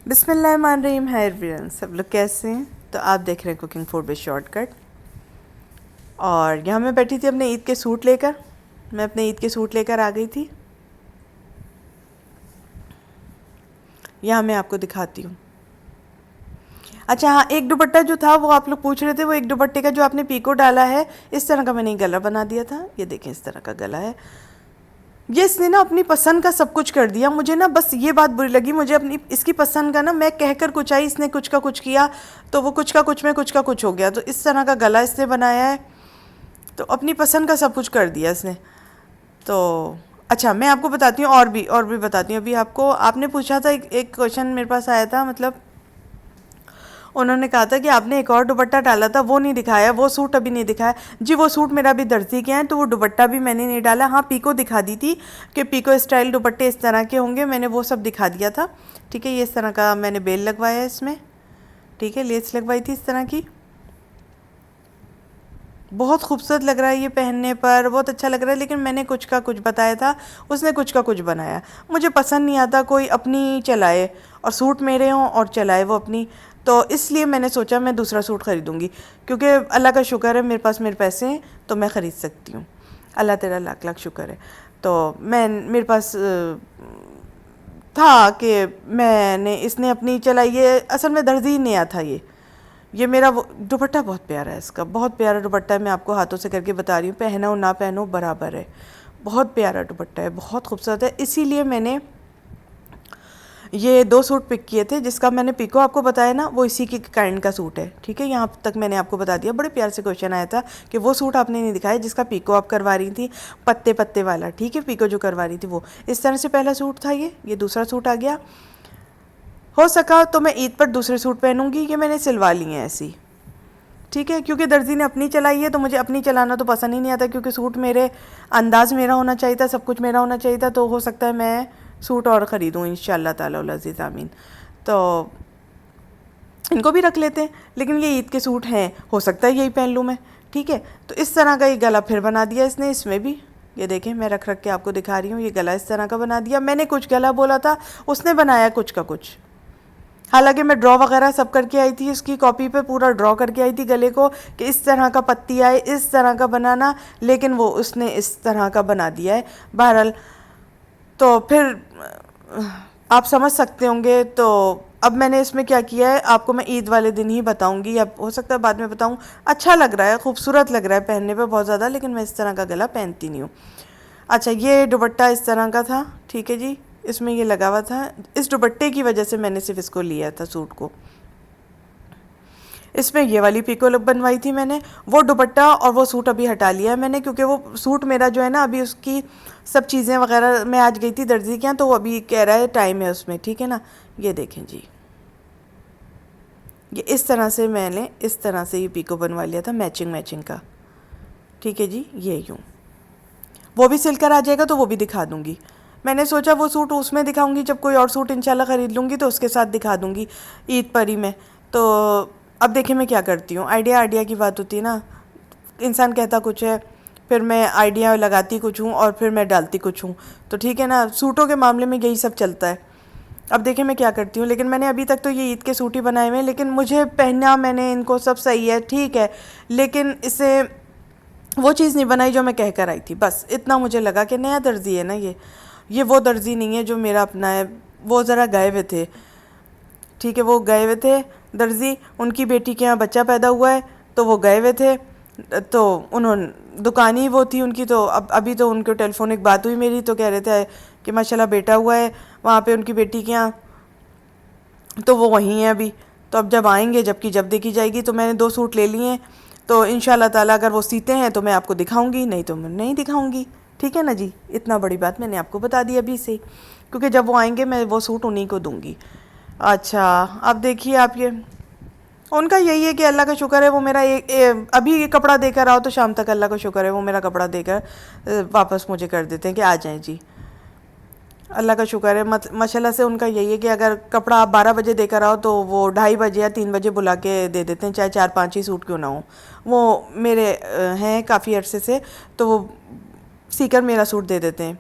بسم اللہ الرحمن الرحیم. ہے ایوریون، سب لوگ کیسے ہیں؟ تو آپ دیکھ رہے ہیں cooking food with shortcut. اور یہاں میں بیٹھی تھی اپنے عید کے سوٹ لے کر. میں اپنے عید کے سوٹ لے کر آ گئی تھی. یہاں میں آپ کو دکھاتی ہوں. اچھا ہاں، ایک دوپٹہ جو تھا وہ آپ لوگ پوچھ رہے تھے، وہ ایک دوپٹے کا جو آپ نے پیکو ڈالا ہے اس طرح کا میں نے گلا بنا دیا تھا. یہ دیکھیں اس طرح کا گلا ہے. یہ اس نے نا اپنی پسند کا سب کچھ کر دیا. مجھے نا بس یہ بات بری لگی، مجھے اپنی اس کی پسند کا نا، میں کہہ کر کچھ آئی، اس نے کچھ کا کچھ کیا، تو وہ کچھ کا کچھ میں کچھ کا کچھ ہو گیا. تو اس طرح کا گلا اس نے بنایا ہے، تو اپنی پسند کا سب کچھ کر دیا اس نے. تو اچھا میں آپ کو بتاتی ہوں، اور بھی بتاتی ہوں. ابھی آپ نے پوچھا تھا، ایک کویشچن میرے پاس آیا تھا. مطلب انہوں نے کہا تھا کہ آپ نے ایک اور دوپٹہ ڈالا تھا، وہ نہیں دکھایا، وہ سوٹ ابھی نہیں دکھایا. جی وہ سوٹ میرا بھی درزی کے ہیں، تو وہ دوپٹہ بھی میں نے نہیں ڈالا. ہاں پیکو دکھا دی تھی کہ پیکو اسٹائل دوپٹے اس طرح کے ہوں گے، میں نے وہ سب دکھا دیا تھا. ٹھیک ہے، یہ اس طرح کا میں نے بیل لگوایا ہے اس میں. ٹھیک ہے، لیس لگوائی تھی اس طرح کی. بہت خوبصورت لگ رہا ہے یہ پہننے پر، بہت اچھا لگ رہا ہے. لیکن میں نے کچھ کا کچھ بتایا تھا، اس نے کچھ کا کچھ بنایا. مجھے پسند نہیں آتا کوئی اپنی چلائے، اور سوٹ میرے ہوں اور چلائے وہ اپنی. تو اس لیے میں نے سوچا میں دوسرا سوٹ خریدوں گی، کیونکہ اللہ کا شکر ہے میرے پاس میرے پیسے ہیں تو میں خرید سکتی ہوں. اللہ تیرا لاکھ لاکھ شکر ہے. تو میرے پاس تھا کہ اس نے اپنی چلائی. یہ اصل میں درزی نہیں آیا تھا. یہ میرا دوپٹہ بہت پیارا ہے، اس کا بہت پیارا دوپٹہ ہے. میں آپ کو ہاتھوں سے کر کے بتا رہی ہوں، پہنو نہ پہنو برابر ہے. بہت پیارا دوپٹہ ہے، بہت خوبصورت ہے. اسی لیے میں نے یہ دو سوٹ پک کیے تھے. جس کا میں نے پیکو آپ کو بتایا نا، وہ اسی کی کائنڈ کا سوٹ ہے. ٹھیک ہے، یہاں تک میں نے آپ کو بتا دیا. بڑے پیار سے کویشچن آیا تھا کہ وہ سوٹ آپ نے نہیں دکھایا جس کا پیکو آپ کروا رہی تھی، پتے پتے والا. ٹھیک ہے، پیکو جو کروا رہی تھی وہ اس طرح سے پہلا سوٹ تھا. یہ دوسرا سوٹ آ گیا. ہو سکا تو میں عید پر دوسرے سوٹ پہنوں گی. یہ میں نے سلوا لی ہیں ایسی. ٹھیک ہے، کیونکہ درزی نے اپنی چلائی ہے تو مجھے اپنی چلانا تو پسند ہی نہیں آتا، کیونکہ سوٹ میرے انداز میرا ہونا چاہیے تھا، سب کچھ میرا ہونا چاہیے تھا. تو ہو سکتا ہے میں سوٹ اور خریدوں انشاءاللہ تعالی العزیز آمین. تو ان کو بھی رکھ لیتے ہیں، لیکن یہ عید کے سوٹ ہیں، ہو سکتا ہے یہی پہن لوں میں. ٹھیک ہے، تو اس طرح کا یہ گلا پھر بنا دیا اس نے. اس میں بھی یہ دیکھیں، میں رکھ کے آپ کو دکھا رہی ہوں. یہ گلا اس طرح کا بنا دیا. میں نے کچھ گلا بولا تھا، اس نے بنایا کچھ کا کچھ. حالانکہ میں ڈرا وغیرہ سب کر کے آئی تھی، اس کی کاپی پہ پورا ڈرا کر کے آئی تھی گلے کو کہ اس طرح کا پتی آئے، اس طرح کا بنانا. لیکن وہ اس نے اس طرح کا بنا دیا ہے. بہرحال تو پھر آپ سمجھ سکتے ہوں گے. تو اب میں نے اس میں کیا کیا ہے آپ کو میں عید والے دن ہی بتاؤں گی، اب ہو سکتا ہے بعد میں بتاؤں. اچھا لگ رہا ہے، خوبصورت لگ رہا ہے پہننے پہ بہت زیادہ، لیکن میں اس طرح کا گلا پہنتی نہیں ہوں. اچھا یہ دوپٹہ اس طرح کا تھا. ٹھیک ہے جی، اس میں یہ لگا ہوا تھا. اس دوپٹے کی وجہ سے میں نے صرف اس کو لیا تھا سوٹ کو. اس میں یہ والی پیکو بنوائی تھی میں نے. وہ دوپٹہ اور وہ سوٹ ابھی ہٹا لیا ہے میں نے، کیونکہ وہ سوٹ میرا جو ہے نا ابھی اس کی سب چیزیں وغیرہ، میں آج گئی تھی درزی کے یہاں تو وہ ابھی کہہ رہا ہے ٹائم ہے اس میں. ٹھیک ہے نا، یہ دیکھیں جی، یہ اس طرح سے میں نے اس طرح سے یہ پیکو بنوا لیا تھا میچنگ کا. ٹھیک ہے جی، یہ یوں وہ بھی سل کر آ جائے گا تو وہ بھی دکھا دوں گی. میں نے سوچا وہ سوٹ اس میں دکھاؤں گی، جب کوئی اور سوٹ انشاءاللہ خرید لوں گی تو اس کے ساتھ دکھا دوں گی عید پر ہی میں. تو اب دیکھیں میں کیا کرتی ہوں. آئیڈیا کی بات ہوتی ہے نا، انسان کہتا کچھ ہے، پھر میں آئیڈیا لگاتی کچھ ہوں اور پھر میں ڈالتی کچھ ہوں. تو ٹھیک ہے نا، سوٹوں کے معاملے میں یہی سب چلتا ہے. اب دیکھیں میں کیا کرتی ہوں. لیکن میں نے ابھی تک تو یہ عید کے سوٹ ہی بنائے ہوئے ہیں، لیکن مجھے پہنا میں نے ان کو سب صحیح ہے، ٹھیک ہے، لیکن اسے وہ چیز نہیں بنائی جو میں کہہ کر آئی تھی. بس اتنا مجھے لگا کہ نیا درزی ہے نا یہ وہ درزی نہیں ہے جو میرا اپنا ہے. وہ ذرا گئے ہوئے تھے. ٹھیک ہے، وہ گئے ہوئے تھے درزی، ان کی بیٹی کے یہاں بچہ پیدا ہوا ہے تو وہ گئے ہوئے تھے. تو دکان ہی وہ تھی ان کی. تو ابھی تو ان کو ٹیلی فونک بات ہوئی میری، تو کہہ رہے تھے کہ ماشاءاللہ بیٹا ہوا ہے وہاں پہ ان کی بیٹی کے یہاں، تو وہ وہیں ہیں ابھی. تو اب جب آئیں گے جب دیکھی جائے گی. تو میں نے 2 سوٹ لے لیے ہیں، تو انشاءاللہ تعالیٰ اگر وہ سیتے ہیں تو میں آپ کو دکھاؤں گی، نہیں تو میں نہیں دکھاؤں گی. ٹھیک ہے نا جی، اتنا بڑی بات میں نے آپ کو بتا دی ابھی سے، کیونکہ جب وہ آئیں گے میں وہ سوٹ انہیں کو دوں گی. اچھا اب دیکھیے آپ، یہ ان کا یہی ہے کہ اللہ کا شکر ہے وہ میرا ابھی یہ کپڑا دے کر آؤ تو شام تک اللہ کا شکر ہے وہ میرا کپڑا دے کر واپس مجھے کر دیتے ہیں کہ آ جائیں جی. اللہ کا شکر ہے. ماشاءاللہ سے ان کا یہی ہے کہ اگر کپڑا آپ 12 بجے دے کر آؤ تو وہ 2:30 بجے یا 3 بجے بلا کے دے دیتے ہیں، چاہے 4-5 ہی سوٹ کیوں نہ ہوں. وہ میرے ہیں کافی عرصے سے، تو وہ سی کر میرا سوٹ دے دیتے ہیں.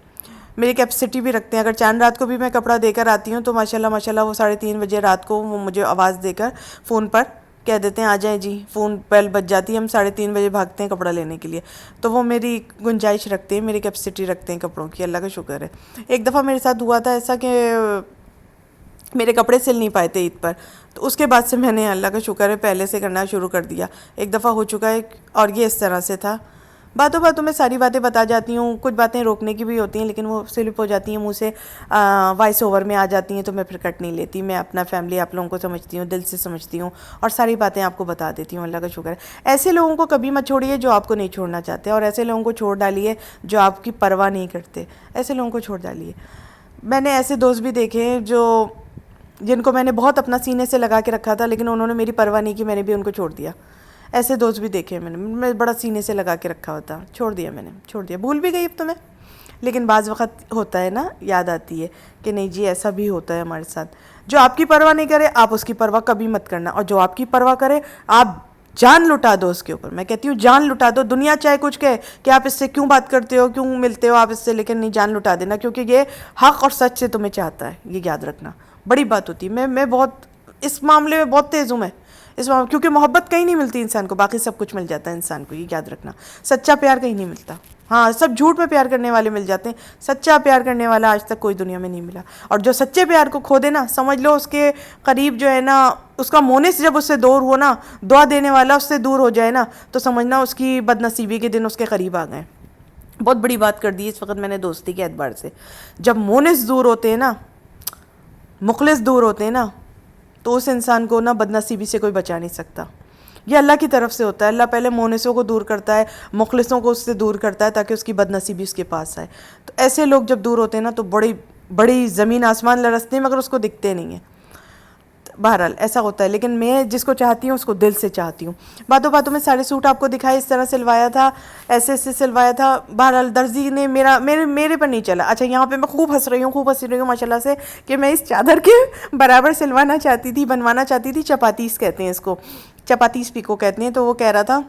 میری کیپیسٹی بھی رکھتے ہیں. اگر چاند رات کو بھی میں کپڑا دے کر آتی ہوں تو ماشاءاللہ ماشاءاللہ وہ 3:30 بجے رات کو وہ مجھے آواز دے کر فون پر کہہ دیتے ہیں آ جائیں جی. فون بیل بج جاتی ہے, ہم 3:30 بجے بھاگتے ہیں کپڑا لینے کے لیے. تو وہ میری گنجائش رکھتے ہیں, میری کیپیسٹی رکھتے ہیں کپڑوں کی, اللہ کا شکر ہے. ایک دفعہ میرے ساتھ ہوا تھا ایسا کہ میرے کپڑے سل نہیں پائے تھے عید پر, تو اس کے بعد سے میں نے اللہ کا شکر ہے پہلے سے کرنا شروع کر دیا. ایک دفعہ ہو چکا ہے اور یہ اس طرح سے تھا. باتوں باتوں میں ساری باتیں بتا جاتی ہوں, کچھ باتیں روکنے کی بھی ہوتی ہیں لیکن وہ سلپ ہو جاتی ہیں منہ سے, وائس اوور میں آ جاتی ہیں, تو میں پھر کٹ نہیں لیتی. میں اپنا فیملی آپ لوگوں کو سمجھتی ہوں, دل سے سمجھتی ہوں اور ساری باتیں آپ کو بتا دیتی ہوں, اللہ کا شکر ہے. ایسے لوگوں کو کبھی مت چھوڑیے جو آپ کو نہیں چھوڑنا چاہتے, اور ایسے لوگوں کو چھوڑ ڈالیے جو آپ کی پرواہ نہیں کرتے. ایسے لوگوں کو چھوڑ ڈالیے. میں نے ایسے دوست بھی دیکھے ہیں جن کو میں نے بہت اپنا سینے سے لگا کے رکھا تھا لیکن انہوں نے میری پرواہ نہیں کی, میں نے بھی ان کو چھوڑ دیا. ایسے دوست بھی دیکھے ہیں میں بڑا سینے سے لگا کے رکھا ہوتا, چھوڑ دیا میں نے, چھوڑ دیا. بھول بھی گئی اب تو میں, لیکن بعض وقت ہوتا ہے نا, یاد آتی ہے کہ نہیں جی ایسا بھی ہوتا ہے ہمارے ساتھ. جو آپ کی پرواہ نہیں کرے آپ اس کی پرواہ کبھی مت کرنا, اور جو آپ کی پرواہ کرے آپ جان لٹا دو اس کے اوپر. میں کہتی ہوں جان لٹا دو. دنیا چاہے کچھ کہے کہ آپ اس سے کیوں بات کرتے ہو, کیوں ملتے ہو آپ اس سے, لیکن نہیں, جان لٹا دینا, کیونکہ یہ حق اور سچ سے تمہیں چاہتا ہے. یہ یاد رکھنا, بڑی بات ہوتی ہے. میں بہت اس معاملے میں بہت تیز ہوں میں کیونکہ محبت کہیں نہیں ملتی انسان کو, باقی سب کچھ مل جاتا ہے انسان کو, یہ یاد رکھنا. سچا پیار کہیں نہیں ملتا. ہاں سب جھوٹ میں پیار کرنے والے مل جاتے ہیں, سچا پیار کرنے والا آج تک کوئی دنیا میں نہیں ملا. اور جو سچے پیار کو کھو دے نا, سمجھ لو اس کے قریب جو ہے نا, اس کا مونس جب اس سے دور ہو نا, دعا دینے والا اس سے دور ہو جائے نا, تو سمجھنا اس کی بد نصیبی کے دن اس کے قریب آ گئے. بہت بڑی بات کر دی اس وقت میں نے دوستی کے اعتبار سے. جب مونس دور ہوتے ہیں نا, مخلص دور ہوتے ہیں نا, تو اس انسان کو نا بد نصیبی سے کوئی بچا نہیں سکتا. یہ اللہ کی طرف سے ہوتا ہے. اللہ پہلے مونسوں کو دور کرتا ہے, مخلصوں کو اس سے دور کرتا ہے تاکہ اس کی بد نصیبی اس کے پاس آئے. تو ایسے لوگ جب دور ہوتے ہیں نا تو بڑی بڑی زمین آسمان لرزتے ہیں, مگر اس کو دکھتے نہیں ہیں. بہرحال ایسا ہوتا ہے, لیکن میں جس کو چاہتی ہوں اس کو دل سے چاہتی ہوں. باتوں باتوں میں سارے سوٹ آپ کو دکھائے, اس طرح سلوایا تھا, ایسے سلوایا تھا. بہرحال درزی نے میرے پر نہیں چلا. اچھا یہاں پہ میں خوب ہنس رہی ہوں ماشاء اللہ سے کہ میں اس چادر کے برابر سلوانا چاہتی تھی, بنوانا چاہتی تھی. چپاتیس کہتے ہیں اس کو, چپاتیس پیکو کہتے ہیں. تو وہ کہہ رہا تھا,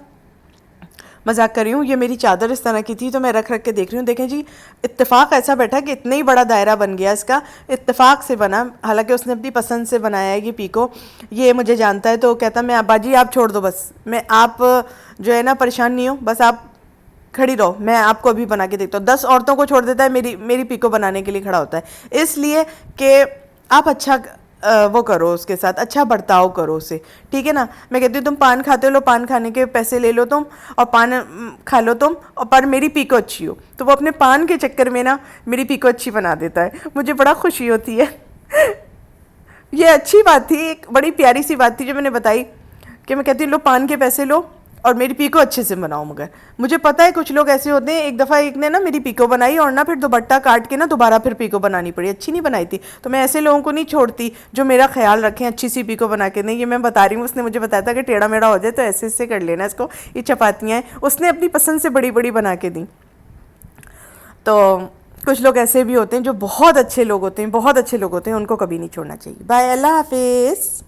مذاق کر رہی ہوں, یہ میری چادر اس طرح کی تھی تو میں رکھ کے دیکھ رہی ہوں, دیکھیں جی اتفاق ایسا بیٹھا کہ اتنا ہی بڑا دائرہ بن گیا اس کا, اتفاق سے بنا. حالانکہ اس نے اپنی پسند سے بنایا ہے یہ پیکو, یہ مجھے جانتا ہے. تو کہتا میں باجی آپ چھوڑ دو بس, میں آپ جو ہے نا پریشان نہیں ہو, بس آپ کھڑی رہو, میں آپ کو ابھی بنا کے دیکھتا ہوں. 10 عورتوں کو چھوڑ دیتا ہے, میری پیکو بنانے کے لیے کھڑا ہوتا ہے, اس لیے کہ آپ اچھا وہ کرو اس کے ساتھ, اچھا برتاؤ کرو اسے, ٹھیک ہے نا. میں کہتی ہوں تم پان کھاتے لو, پان کھانے کے پیسے لے لو تم, اور پان کھا لو تم, اور پر میری پیکو اچھی ہو. تو وہ اپنے پان کے چکر میں نا میری پیکو اچھی بنا دیتا ہے. مجھے بڑا خوشی ہوتی ہے. یہ اچھی بات تھی, ایک بڑی پیاری سی بات تھی جو میں نے بتائی, کہ میں کہتی ہوں لو پان کے پیسے لو اور میری پیکو اچھے سے بناؤ. مگر مجھے پتہ ہے کچھ لوگ ایسے ہوتے ہیں, ایک دفعہ ایک نے نا میری پیکو بنائی اور نا پھر دوپٹہ کاٹ کے نا دوبارہ پھر پیکو بنانی پڑی, اچھی نہیں بنائی تھی. تو میں ایسے لوگوں کو نہیں چھوڑتی جو میرا خیال رکھیں اچھی سی پیکو بنا کے. نہیں, یہ میں بتا رہی ہوں, اس نے مجھے بتایا تھا کہ ٹیڑھا میڑھا ہو جائے تو ایسے کر لینا اس کو, یہ چپاتیاں ہیں. اس نے اپنی پسند سے بڑی بڑی بنا کے دیں. تو کچھ لوگ ایسے بھی ہوتے ہیں جو بہت اچھے لوگ ہوتے ہیں, بہت اچھے لوگ ہوتے ہیں, ان کو کبھی نہیں چھوڑنا چاہیے. بائے, اللہ حافظ.